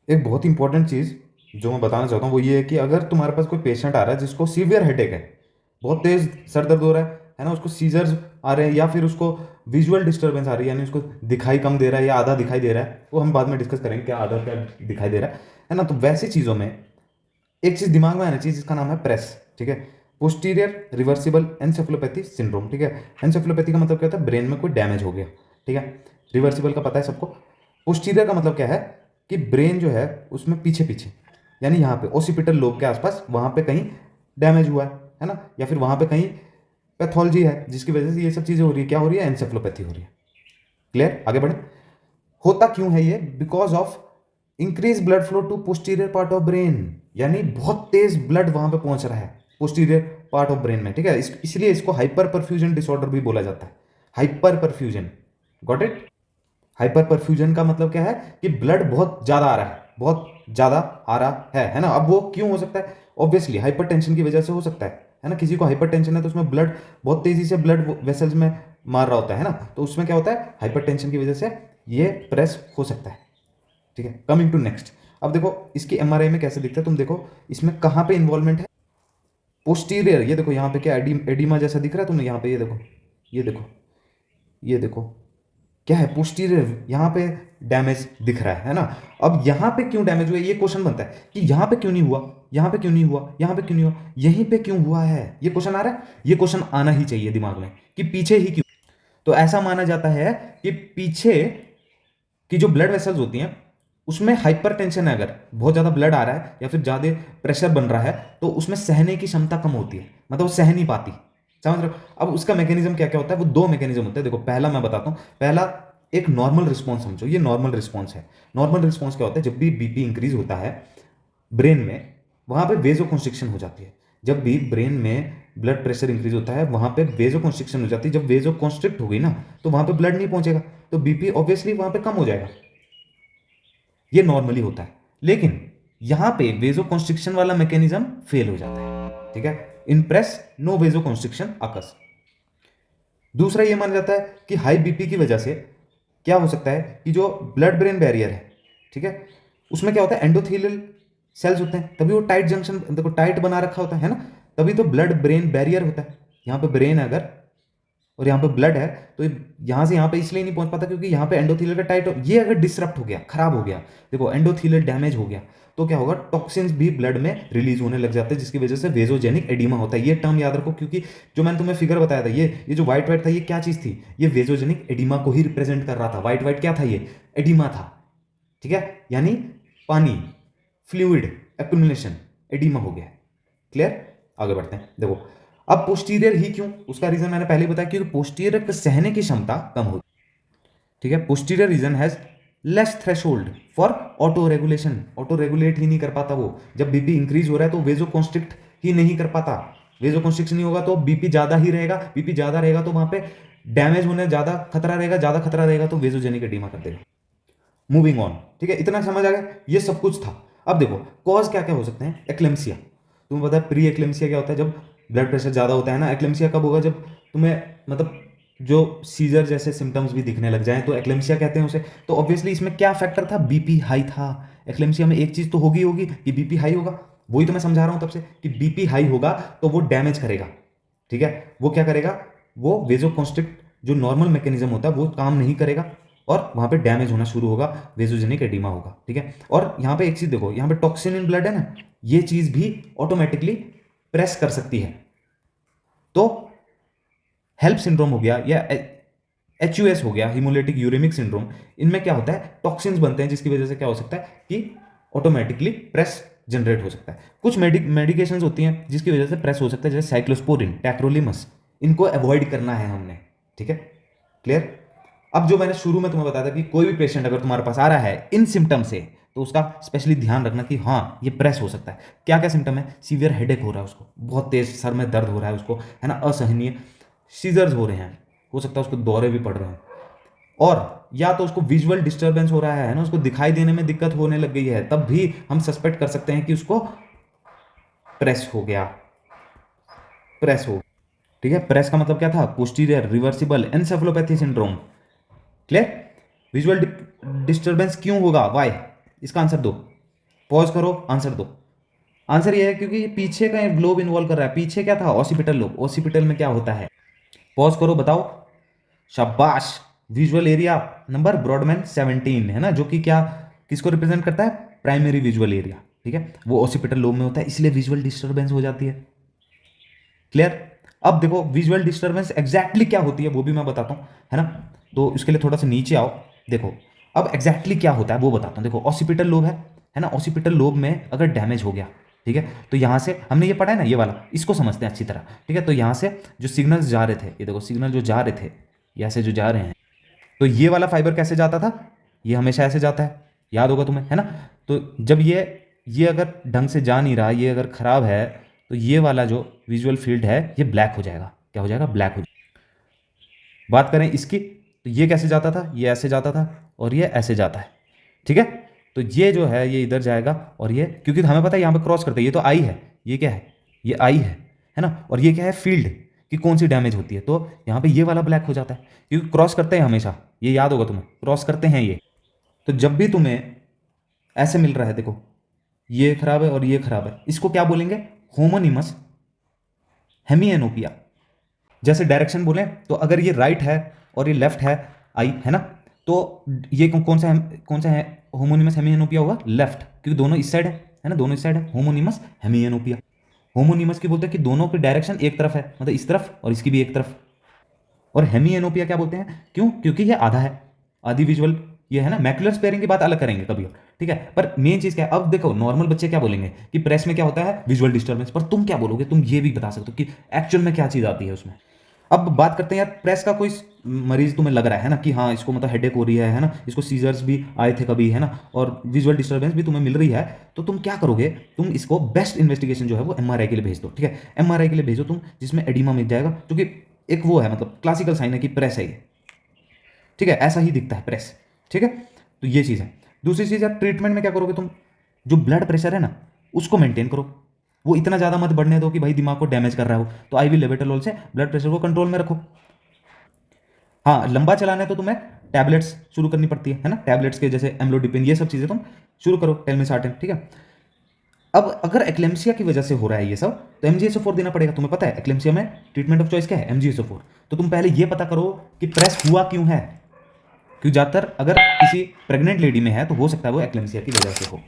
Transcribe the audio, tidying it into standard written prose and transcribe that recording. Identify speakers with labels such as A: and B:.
A: एक बहुत इंपॉर्टेंट चीज़ जो मैं बताना चाहता हूँ वो ये है कि अगर तुम्हारे पास कोई पेशेंट आ रहा है जिसको सीवियर हेडेक है, बहुत तेज सर दर्द हो रहा है ना, उसको सीजर्स आ रहे हैं या फिर उसको विजुअल डिस्टर्बेंस आ रही है, यानी उसको दिखाई कम दे रहा है या आधा दिखाई दे रहा है, वो हम बाद में डिस्कस करेंगे क्या आधा क्या दिखाई दे रहा है ना। तो वैसी चीज़ों में एक चीज़ दिमाग में आना चाहिए जिसका नाम है प्रेस। ठीक है, पोस्टीरियर रिवर्सिबल एनसेफलोपैथी सिंड्रोम। ठीक है, एनसेफलोपैथी का मतलब क्या होता है, ब्रेन में कोई डैमेज हो गया। ठीक है, रिवर्सिबल का पता है सबको। पोस्टीरियर का मतलब क्या है कि ब्रेन जो है उसमें पीछे पीछे, यानी यहाँ पे ओसिपिटल लोब के आसपास वहाँ पे कहीं डैमेज हुआ है ना, या फिर वहाँ पे कहीं पैथोलॉजी है जिसकी वजह से ये सब चीज़ें हो रही है। क्या हो रही है, एनसेफलोपैथी हो रही है। क्लियर, आगे बढ़े। होता क्यों है ये, because of increase blood flow to posterior part of brain, यानी बहुत तेज ब्लड वहां पे पहुंच रहा है पोस्टीरियर पार्ट ऑफ ब्रेन में। ठीक है, इसलिए इसको हाइपर परफ्यूजन डिसऑर्डर भी बोला जाता है। Hyper perfusion, got it. Hyper perfusion का मतलब क्या है कि ब्लड बहुत ज्यादा आ रहा है, बहुत ज्यादा आ रहा है ना। अब वो क्यों हो सकता है, ऑब्वियसली हाइपरटेंशन की वजह से हो सकता है ना। किसी को हाइपरटेंशन है तो उसमें ब्लड बहुत तेजी से ब्लड वेसल्स में मार रहा होता है ना, तो उसमें क्या होता है, हाइपरटेंशन की वजह से ये प्रेस हो सकता है। ठीक है, कमिंग टू नेक्स्ट। अब देखो इसकी एमआरआई में कैसे दिखता है, तुम देखो इसमें कहाँ पे इन्वॉल्वमेंट है, पोस्टीरियर। ये देखो यहाँ पे क्या एडिमा जैसा दिख रहा है तुम्हें, यहाँ पे ये देखो, ये देखो, ये देखो क्या है, पोस्टीरियर यहाँ पे डैमेज दिख रहा है ना। अब यहाँ पे क्यों डैमेज हुआ, ये क्वेश्चन बनता है कि यहाँ पे क्यों नहीं हुआ, यहाँ पे क्यों नहीं हुआ, यहाँ पे क्यों नहीं हुआ, यहीं पे क्यों हुआ है, ये क्वेश्चन आ रहा है। ये क्वेश्चन आना ही चाहिए दिमाग में कि पीछे ही क्यों। तो ऐसा माना जाता है कि पीछे की जो ब्लड वेसल्स होती हैं उसमें हाइपर टेंशन है, अगर बहुत ज़्यादा ब्लड आ रहा है या फिर ज़्यादा प्रेशर बन रहा है तो उसमें सहने की क्षमता कम होती है, मतलब वो सह नहीं पाती। समझ रहे हो। अब उसका मैकेनिज्म क्या क्या होता है, वो दो मैकेनिज्म होते हैं। देखो पहला मैं बताता हूँ, पहला एक नॉर्मल रिस्पॉन्स समझो, ये नॉर्मल रिस्पॉन्स है। नॉर्मल रिस्पॉन्स क्या होता है, जब भी बीपी इंक्रीज होता है ब्रेन में, वहां पे वेजो कंस्ट्रिक्शन हो जाती है। जब भी ब्रेन में ब्लड प्रेशर इंक्रीज होता है वहां पे वेजो कंस्ट्रिक्शन हो जाती है। जब वेजो कॉन्स्ट्रिक्ट हो गई ना तो वहां पे ब्लड नहीं पहुंचेगा, तो बीपी ऑब्वियसली वहां पे कम हो जाएगा। ये नॉर्मली होता है, लेकिन यहां पे वेजो कॉन्स्ट्रिक्शन वाला मैकेनिज्म फेल हो जाता है। ठीक है, इन प्रेस नो वेजो कॉन्स्ट्रिक्शन अकर्स। दूसरा ये माना जाता है कि हाई बीपी की वजह से क्या हो सकता है कि जो ब्लड ब्रेन बैरियर है, ठीक है, उसमें क्या होता है, एंडोथेलियल सेल्स होते हैं, तभी वो टाइट जंक्शन, देखो टाइट बना रखा होता है ना, तभी तो ब्लड ब्रेन बैरियर होता है। यहाँ पे ब्रेन है अगर और यहाँ पे ब्लड है तो यहाँ से यहाँ पे इसलिए नहीं पहुंच पाता क्योंकि यहाँ पे एंडोथेलियल का टाइट, ये अगर डिसरप्ट हो गया, खराब हो गया, देखो एंडोथेलियल डैमेज हो गया, तो क्या होगा, टॉक्सिन्स भी ब्लड में रिलीज होने लग जाते हैं जिसकी वजह से वेजोजेनिक एडिमा होता है। ये टर्म याद रखो क्योंकि जो मैंने तुम्हें फिगर बताया था, ये जो व्हाइट व्हाइट था ये क्या चीज थी, ये वेजोजेनिक एडिमा को ही रिप्रेजेंट कर रहा था। व्हाइट व्हाइट क्या था, ये एडिमा था। ठीक है, यानी पानी, फ्लूइड एक्युमुलेशन, एडिमा हो गया। क्लियर, आगे बढ़ते हैं। देखो अब पोस्टीरियर ही क्यों, उसका रीजन मैंने पहले बताया क्योंकि पोस्टीरियर सहने की क्षमता कम होती है। ठीक है, posterior region has less threshold for auto regulation, auto regulate ही नहीं कर पाता वो। जब बीपी इंक्रीज हो रहा है तो वेजो कॉन्स्ट्रिक्ट ही नहीं कर पाता, वेजो कॉन्स्ट्रिक्शन नहीं होगा तो बीपी ज्यादा ही रहेगा, बीपी ज्यादा रहेगा तो वहां पे डैमेज होने ज्यादा खतरा रहेगा, ज्यादा खतरा रहेगा तो वेजोजेनिक एडिमा कर देगा। मूविंग ऑन, ठीक है, इतना समझ आ गया, ये सब कुछ था। अब देखो कॉज क्या क्या हो सकते हैं, एक्लेम्सिया, तुम्हें पता है प्री एक्लेम्सिया क्या होता है, जब ब्लड प्रेशर ज़्यादा होता है ना। एक्लेम्सिया कब होगा, जब तुम्हें मतलब जो सीजर जैसे सिम्टम्स भी दिखने लग जाएं तो एक्लेम्सिया कहते हैं उसे। तो ऑब्वियसली इसमें क्या फैक्टर था, बीपी हाई था। एक्लेम्सिया में एक चीज़ तो होगी होगी कि बीपी हाई होगा, वही तो मैं समझा रहा हूँ तब से कि बीपी हाई होगा तो वो डैमेज करेगा। ठीक है, वो क्या करेगा, वो वेजो कॉन्स्ट्रिक्ट जो नॉर्मल मैकेनिज्म होता है वो काम नहीं करेगा और वहां पे डैमेज होना शुरू होगा, वेजोजेनिक एडिमा होगा। ठीक है, और यहाँ पे एक चीज देखो, यहाँ पे टॉक्सिन इन ब्लड है ना, ये चीज भी ऑटोमेटिकली प्रेस कर सकती है। तो हेल्प सिंड्रोम हो गया या एच हो गया, हिमोलिटिक यूरेमिक सिंड्रोम, इनमें क्या होता है, टॉक्सिन्स बनते हैं जिसकी वजह से क्या हो सकता है कि ऑटोमेटिकली प्रेस जनरेट हो सकता है। कुछ मेडिकेशंस होती हैं जिसकी वजह से प्रेस हो सकता है, जैसे साइक्लोस्पोरिन, टैक्रोलिमस, इनको अवॉइड करना है हमने। ठीक है, क्लियर। अब जो मैंने शुरू में तुम्हें बताया था कि कोई भी पेशेंट अगर तुम्हारे पास आ रहा है इन सिम्टम से तो उसका स्पेशली ध्यान रखना कि हाँ ये प्रेस हो सकता है। क्या क्या सिम्टम है, सीवियर हेडेक हो रहा है उसको, बहुत तेज सर में दर्द हो रहा है उसको, है ना, असहनीय सीजर्स हो रहे हैं, हो सकता है उसको दौरे भी पड़ रहे हैं, और या तो उसको विजुअल डिस्टर्बेंस हो रहा है ना, उसको दिखाई देने में दिक्कत होने लग गई है, तब भी हम सस्पेक्ट कर सकते हैं कि उसको प्रेस हो गया, प्रेस हो। ठीक है, प्रेस का मतलब क्या था, posterior reversible encephalopathy syndrome. Clear. Visual disturbance क्यों होगा, वाई, इसका आंसर दो। पॉज करो, आंसर दो। आंसर ये है क्योंकि ये पीछे का लोब इन्वॉल्व कर रहा है। पीछे क्या था? Occipital lobe. ऑसिपिटल में क्या होता है? पॉज करो, बताओ। शाबाश। विजुअल एरिया नंबर ब्रॉडमैन 17 है ना, जो कि क्या किसको रिप्रेजेंट करता है? Primary visual area. ठीक है, वो ऑसिपिटल लोब में होता है, इसलिए विजुअल डिस्टर्बेंस हो जाती है। क्लियर? अब देखो विजुअल डिस्टर्बेंस एग्जैक्टली क्या होती है वो भी मैं बताता हूं, है ना। तो इसके लिए थोड़ा सा नीचे आओ। देखो अब एग्जैक्टली क्या होता है वो बताता हूं। देखो ऑसिपिटल लोब है ना, ऑसिपिटल लोब में अगर डैमेज हो गया, ठीक है, तो यहां से हमने ये पढ़ा है ना, ये वाला, इसको समझते हैं अच्छी तरह। ठीक है, तो यहां से जो सिग्नल्स जा रहे थे, ये देखो सिग्नल जो जा रहे थे, यहाँ से जो जा रहे हैं, तो ये वाला फाइबर कैसे जाता था? ये हमेशा ऐसे जाता है, याद होगा तुम्हें, है ना। तो जब ये अगर ढंग से जा नहीं रहा, ये अगर खराब है, तो ये वाला जो विजुअल फील्ड है ये ब्लैक हो जाएगा। क्या हो जाएगा? ब्लैक हो जाएगा। बात करें इसकी, तो ये कैसे जाता था? ये ऐसे जाता था और ये ऐसे जाता है। ठीक है, तो ये जो है ये इधर जाएगा, और ये क्योंकि हमें पता है यहाँ पे क्रॉस करते हैं, ये तो आई है, ये क्या है? ये आई है ना, और ये क्या है? फील्ड कि कौन सी डैमेज होती है, तो यहाँ पे ये वाला ब्लैक हो जाता है क्योंकि क्रॉस करते हैं हमेशा, ये याद होगा तुम्हें, क्रॉस करते हैं ये। तो जब भी तुम्हें ऐसे मिल रहा है, देखो ये खराब है और ये खराब है, इसको क्या बोलेंगे? होमोनिमस हेमिएनोपिया। जैसे डायरेक्शन बोले तो अगर ये राइट है और ये लेफ्ट है, आई है ना, तो ये कौन सा है? होमोनिमस हेमिएनोपिया होगा लेफ्ट, क्योंकि दोनों इस साइड है ना, दोनों इस साइड है, होमोनिमस हेमिएनोपिया। होमोनिमस की बोलते हैं कि दोनों की डायरेक्शन एक तरफ है, मतलब इस तरफ और इसकी भी एक तरफ। और हेमिएनोपिया क्या बोलते हैं? क्यों? क्योंकि ये आधा है, आधी विजुअल ये है ना। मैकुलर स्पेयरिंग की बात अलग करेंगे कभी और, ठीक है। पर मेन चीज क्या है? अब देखो नॉर्मल बच्चे क्या बोलेंगे कि प्रेस में क्या होता है? Visual disturbance. पर तुम क्या बोलोगे? तुम ये भी बता सकते हो कि एक्चुअल में क्या चीज आती है उसमें। अब बात करते हैं यार, प्रेस का कोई मरीज तुम्हें लग रहा है ना कि हाँ इसको मतलब हेडेक हो रही है ना, इसको सीजर्स भी आए थे कभी, है ना, और विजुअल डिस्टर्बेंस भी तुम्हें मिल रही है, तो तुम क्या करोगे? तुम इसको बेस्ट इन्वेस्टिगेशन जो है वो एमआरआई के लिए भेज दो। ठीक है, एमआरआई के लिए भेजो तुम, जिसमें एडिमा मिल जाएगा, क्योंकि एक वो है मतलब क्लासिकल साइन है कि प्रेस है ये। ठीक है, ऐसा ही दिखता है प्रेस। ठीक है, तो ये चीज़ है। दूसरी चीज़ यार, ट्रीटमेंट में क्या करोगे तुम? जो ब्लड प्रेशर है ना उसको मेंटेन करो, वो इतना ज़्यादा मत बढ़ने दो कि भाई दिमाग को डैमेज कर रहा हो। तो आईवी लेबेटोलोल से ब्लड प्रेशर को कंट्रोल में रखो। हाँ, लंबा चलाना है तो तुम्हें टैबलेट्स शुरू करनी पड़ती है ना, टैबलेट्स के जैसे एम्लोडिपिन, ये सब चीज़ें तुम शुरू करो, टेलमिसार्टेन। ठीक है, अब अगर एक्लेम्सिया की वजह से हो रहा है ये सब, तो MgSO4 देना पड़ेगा। तुम्हें पता है एक्लेम्सिया में ट्रीटमेंट ऑफ चॉइस क्या है? MgSO4। तो तुम पहले ये पता करो कि प्रेस हुआ क्यों है, क्योंकि ज़्यादातर अगर किसी प्रेग्नेंट लेडी में है तो हो सकता है वो एक्लेम्सिया की वजह से हो।